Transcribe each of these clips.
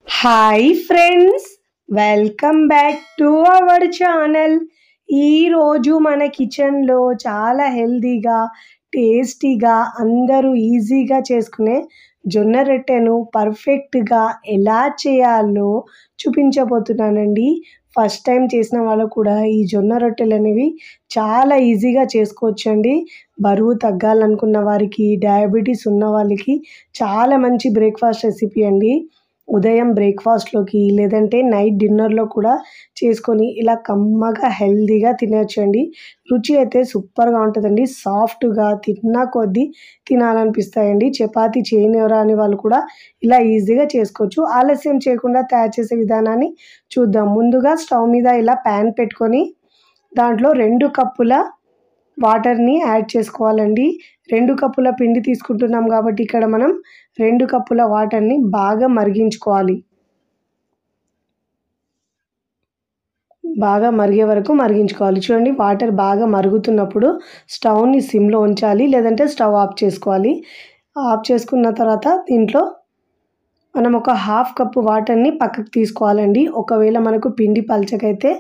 Hi friends, welcome back to our channel. ఈరోజు మన కిచెన్లో చాలా హెల్తీగా టేస్టీగా అందరూ ఈజీగా చేసుకునే జొన్న రొట్టెను పర్ఫెక్ట్గా ఎలా చేయాలో చూపించబోతున్నానండి. ఫస్ట్ టైం చేసిన వాళ్ళు కూడా ఈ జొన్న రొట్టెలు అనేవి చాలా ఈజీగా చేసుకోవచ్చండి. బరువు తగ్గాలనుకున్న వారికి, డయాబెటీస్ ఉన్న వాళ్ళకి చాలా మంచి బ్రేక్ఫాస్ట్ రెసిపీ అండి. ఉదయం బ్రేక్ఫాస్ట్లోకి లేదంటే నైట్ డిన్నర్లో కూడా చేసుకొని ఇలా కమ్మగా హెల్తీగా తినచ్చండి. రుచి అయితే సూపర్గా ఉంటుందండి. సాఫ్ట్గా తిన్నా కొద్దీ తినాలనిపిస్తాయండి. చపాతీ చేయనిరాని వాళ్ళు కూడా ఇలా ఈజీగా చేసుకోవచ్చు. ఆలస్యం చేయకుండా తయారు చేసే విధానాన్ని చూద్దాం. ముందుగా స్టవ్ మీద ఇలా ప్యాన్ పెట్టుకొని దాంట్లో 2 కప్పుల వాటర్ని యాడ్ చేసుకోవాలండి. 2 కప్పుల పిండి తీసుకుంటున్నాం కాబట్టి ఇక్కడ మనం 2 కప్పుల వాటర్ని బాగా మరిగించుకోవాలి. బాగా మరిగే వరకు మరిగించుకోవాలి. చూడండి, వాటర్ బాగా మరుగుతున్నప్పుడు స్టవ్ని సిమ్లో ఉంచాలి, లేదంటే స్టవ్ ఆఫ్ చేసుకోవాలి. ఆఫ్ చేసుకున్న తర్వాత దీంట్లో మనం ఒక 1/2 కప్పు వాటర్ని పక్కకు తీసుకోవాలండి. ఒకవేళ మనకు పిండి పలచకైతే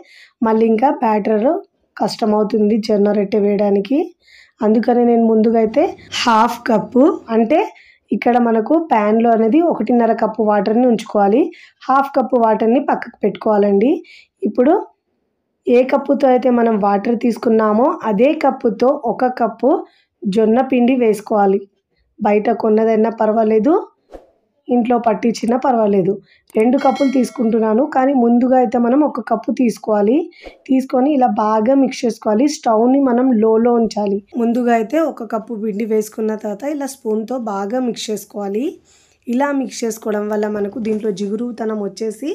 మళ్ళీ ఇంకా బ్యాటర్ కష్టమవుతుంది జొన్న రొట్టె వేయడానికి. అందుకని నేను ముందుగా అయితే 1/2 కప్పు, అంటే ఇక్కడ మనకు ప్యాన్లో అనేది 1.5 కప్పు వాటర్ని ఉంచుకోవాలి. 1/2 కప్పు వాటర్ని పక్కకు పెట్టుకోవాలండి. ఇప్పుడు ఏ కప్పుతో అయితే మనం వాటర్ తీసుకున్నామో అదే కప్పుతో 1 కప్పు జొన్న పిండి వేసుకోవాలి. బయట కొన్నదైనా పర్వాలేదు, ఇంట్లో పట్టించినా పర్వాలేదు. 2 కప్పులు తీసుకుంటున్నాను, కానీ ముందుగా అయితే మనం 1 కప్పు తీసుకోవాలి. తీసుకొని ఇలా బాగా మిక్స్ చేసుకోవాలి. స్టవ్ని మనం లోలో ఉంచాలి. ముందుగా అయితే 1 కప్పు పిండి వేసుకున్న తర్వాత ఇలా స్పూన్తో బాగా మిక్స్ చేసుకోవాలి. ఇలా మిక్స్ చేసుకోవడం వల్ల మనకు దీంట్లో జిగురుతనం వచ్చేసి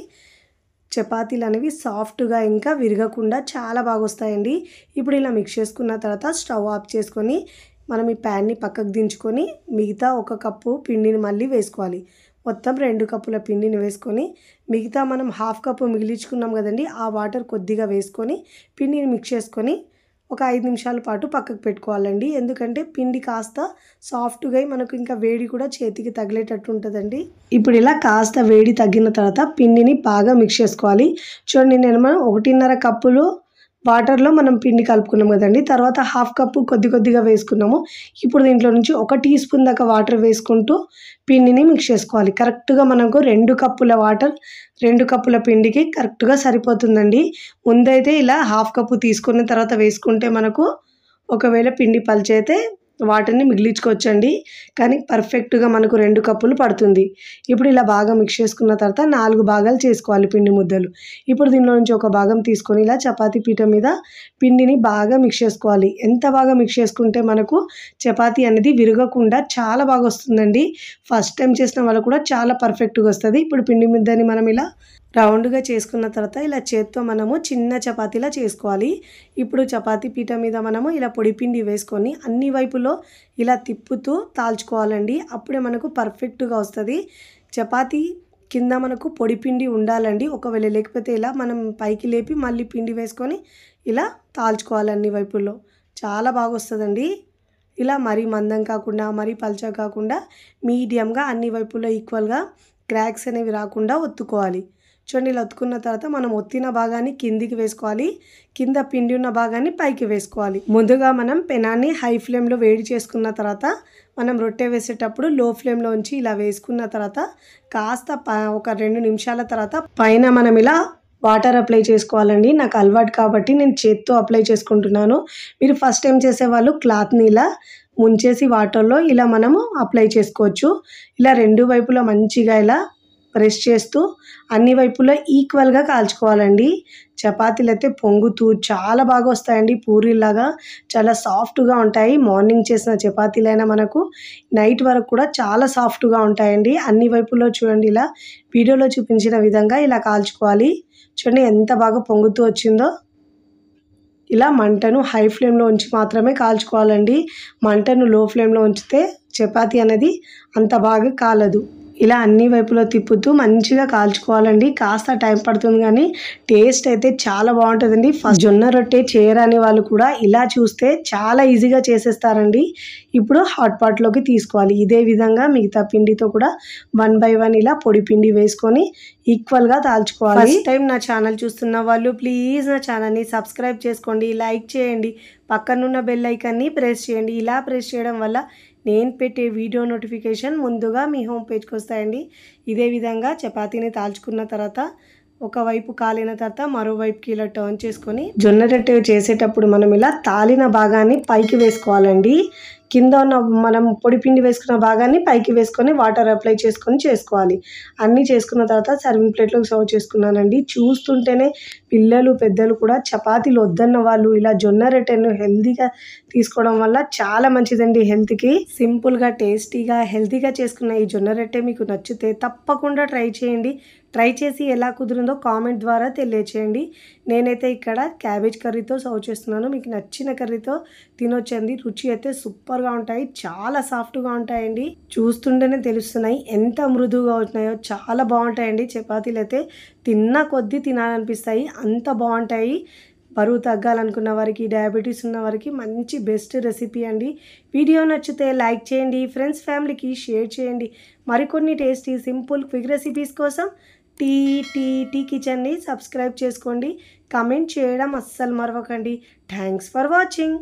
చపాతీలు అనేవి సాఫ్ట్గా ఇంకా విరగకుండా చాలా బాగా వస్తాయండి. ఇప్పుడు ఇలా మిక్స్ చేసుకున్న తర్వాత స్టవ్ ఆఫ్ చేసుకొని మనం ఈ ప్యాన్ని పక్కకు దించుకొని మిగతా 1 కప్పు పిండిని మళ్ళీ వేసుకోవాలి. మొత్తం 2 కప్పుల పిండిని వేసుకొని మిగతా మనం 1/2 కప్పు మిగిలించుకున్నాం కదండి, ఆ వాటర్ కొద్దిగా వేసుకొని పిండిని మిక్స్ చేసుకొని ఒక 5 నిమిషాల పాటు పక్కకు పెట్టుకోవాలండి. ఎందుకంటే పిండి కాస్త సాఫ్ట్గా మనకు ఇంకా వేడి కూడా చేతికి తగిలేటట్టు ఉంటుందండి. ఇప్పుడు ఇలా కాస్త వేడి తగ్గిన తర్వాత పిండిని బాగా మిక్స్ చేసుకోవాలి. చూడండి, నేను 1.5 కప్పులు వాటర్లో మనం పిండి కలుపుకున్నాం కదండి, తర్వాత 1/2 కప్పు కొద్దిగా వేసుకున్నాము. ఇప్పుడు దీంట్లో నుంచి 1 టీ స్పూన్ దాకా వాటర్ వేసుకుంటూ పిండిని మిక్స్ చేసుకోవాలి. కరెక్ట్గా మనకు 2 కప్పుల వాటర్ 2 కప్పుల పిండికి కరెక్ట్గా సరిపోతుందండి. ముందైతే ఇలా 1/2 కప్పు తీసుకున్న తర్వాత వేసుకుంటే మనకు ఒకవేళ పిండి పల్చైతే వాటర్ని మిగిలించుకోవచ్చండి, కానీ పర్ఫెక్ట్గా మనకు 2 కప్పులు పడుతుంది. ఇప్పుడు ఇలా బాగా మిక్స్ చేసుకున్న తర్వాత 4 భాగాలు చేసుకోవాలి పిండి ముద్దలు. ఇప్పుడు దీనిలో నుంచి ఒక భాగం తీసుకొని ఇలా చపాతీ పీట మీద పిండిని బాగా మిక్స్ చేసుకోవాలి. ఎంత బాగా మిక్స్ చేసుకుంటే మనకు చపాతీ అనేది విరగకుండా చాలా బాగా వస్తుందండి. ఫస్ట్ టైం చేసిన వాళ్ళు కూడా చాలా పర్ఫెక్ట్గా వస్తుంది. ఇప్పుడు పిండి ముద్దని మనం ఇలా రౌండ్గా చేసుకున్న తర్వాత ఇలా చేత్తో మనము చిన్న చపాతీలా చేసుకోవాలి. ఇప్పుడు చపాతీ పీట మీద మనము ఇలా పొడి పిండి వేసుకొని అన్ని వైపులో ఇలా తిప్పుతూ తాల్చుకోవాలండి. అప్పుడే మనకు పర్ఫెక్ట్గా వస్తుంది. చపాతీ కింద మనకు పొడి పిండి ఉండాలండి. ఒకవేళ లేకపోతే ఇలా మనం పైకి లేపి మళ్ళీ పిండి వేసుకొని ఇలా తాల్చుకోవాలి అన్ని వైపుల్లో. చాలా బాగా వస్తుందండి. ఇలా మరీ మందం కాకుండా మరీ పల్చగా కాకుండా మీడియంగా అన్ని వైపుల్లో ఈక్వల్గా క్రాక్స్ అనేవి రాకుండా ఒత్తుకోవాలి. చూడండి, ఇలా ఒత్తుకున్న తర్వాత మనం ఒత్తిన భాగాన్ని కిందికి వేసుకోవాలి, కింద పిండి ఉన్న భాగాన్ని పైకి వేసుకోవాలి. ముందుగా మనం పెనాన్ని హై ఫ్లేమ్లో వేడి చేసుకున్న తర్వాత మనం రొట్టె వేసేటప్పుడు లో ఫ్లేమ్లో ఉంచి ఇలా వేసుకున్న తర్వాత కాస్త ఒక 2 నిమిషాల తర్వాత పైన మనం ఇలా వాటర్ అప్లై చేసుకోవాలండి. నాకు అలవాటు కాబట్టి నేను చేత్తో అప్లై చేసుకుంటున్నాను. మీరు ఫస్ట్ టైం చేసేవాళ్ళు క్లాత్ని ఇలా ముంచేసి వాటర్లో ఇలా మనము అప్లై చేసుకోవచ్చు. ఇలా 2 వైపులా మంచిగా ఇలా ప్రెస్ చేస్తూ అన్ని వైపులా ఈక్వల్గా కాల్చుకోవాలండి. చపాతీలు అయితే పొంగుతూ చాలా బాగా వస్తాయండి. పూరీలాగా చాలా సాఫ్ట్గా ఉంటాయి. మార్నింగ్ చేసిన చపాతీలైనా మనకు నైట్ వరకు కూడా చాలా సాఫ్ట్గా ఉంటాయండి. అన్ని వైపులో చూడండి, ఇలా వీడియోలో చూపించిన విధంగా ఇలా కాల్చుకోవాలి. చూడండి ఎంత బాగా పొంగుతూ వచ్చిందో. ఇలా మంటను హై ఫ్లేమ్లో ఉంచి మాత్రమే కాల్చుకోవాలండి. మంటను లో ఫ్లేమ్లో ఉంచితే చపాతీ అనేది అంత బాగా కాలదు. ఇలా అన్ని వైపులో తిప్పుతూ మంచిగా కాల్చుకోవాలండి. కాస్త టైం పడుతుంది కానీ టేస్ట్ అయితే చాలా బాగుంటుందండి. ఫస్ట్ జొన్న రొట్టె చేయరాని వాళ్ళు కూడా ఇలా చూస్తే చాలా ఈజీగా చేసేస్తారండి. ఇప్పుడు హాట్ పాట్లోకి తీసుకోవాలి. ఇదే విధంగా మిగతా పిండితో కూడా 1 బై 1 ఇలా పొడి పిండి వేసుకొని ఈక్వల్గా తాల్చుకోవాలి. ఫస్ట్ టైం నా ఛానల్ చూస్తున్న వాళ్ళు ప్లీజ్ నా ఛానల్ని సబ్స్క్రైబ్ చేసుకోండి, లైక్ చేయండి, పక్కనున్న బెల్ ఐకాన్ని ప్రెస్ చేయండి. ఇలా ప్రెస్ చేయడం వల్ల నేను పెట్టే వీడియో నోటిఫికేషన్ ముందుగా మీ హోమ్ పేజ్కి వస్తాయండి. ఇదే విధంగా చపాతీని తాల్చుకున్న తర్వాత ఒకవైపు కాలిన తర్వాత మరోవైపుకి ఇలా టర్న్ చేసుకొని జొన్న రొట్టె చేసేటప్పుడు మనం ఇలా తాలిన భాగాన్ని పైకి వేసుకోవాలండి. కింద ఉన్న మనం పొడి పిండి వేసుకున్న భాగాన్ని పైకి వేసుకొని వాటర్ అప్లై చేసుకొని చేసుకోవాలి. అన్నీ చేసుకున్న తర్వాత సర్వింగ్ ప్లేట్లోకి సర్వ్ చేసుకున్నానండి. చూస్తుంటేనే పిల్లలు పెద్దలు కూడా చపాతీలు వద్దన్న వాళ్ళు ఇలా జొన్న రొట్టెను హెల్తీగా తీసుకోవడం వల్ల చాలా మంచిదండి హెల్త్కి. సింపుల్గా టేస్టీగా హెల్తీగా చేసుకున్న ఈ జొన్న రొట్టె మీకు నచ్చితే తప్పకుండా ట్రై చేయండి. ట్రై చేసి ఎలా కుదిరిందో కామెంట్ ద్వారా తెలియచేయండి. నేనైతే ఇక్కడ క్యాబేజ్ కర్రీతో సర్వ్ చేస్తున్నాను. మీకు నచ్చిన కర్రీతో తినొచ్చండి. రుచి అయితే సూపర్గా ఉంటాయి, చాలా సాఫ్ట్గా ఉంటాయండి. చూస్తుంటేనే తెలుస్తున్నాయి ఎంత మృదువుగా ఉన్నాయో. చాలా బాగుంటాయండి చపాతీలు అయితే తిన్న కొద్దీ తినాలనిపిస్తాయి, అంత బాగుంటాయి. బరువు తగ్గాలనుకున్న వారికి, డయాబెటీస్ ఉన్న వారికి మంచి బెస్ట్ రెసిపీ అండి. వీడియో నచ్చితే లైక్ చేయండి, ఫ్రెండ్స్ ఫ్యామిలీకి షేర్ చేయండి. మరికొన్ని టేస్టీ సింపుల్ క్విక్ రెసిపీస్ కోసం టీ కిచెన్ని సబ్స్క్రైబ్ చేసుకోండి. కమెంట్ చేయడం అస్సలు మరవకండి. Thanks for watching.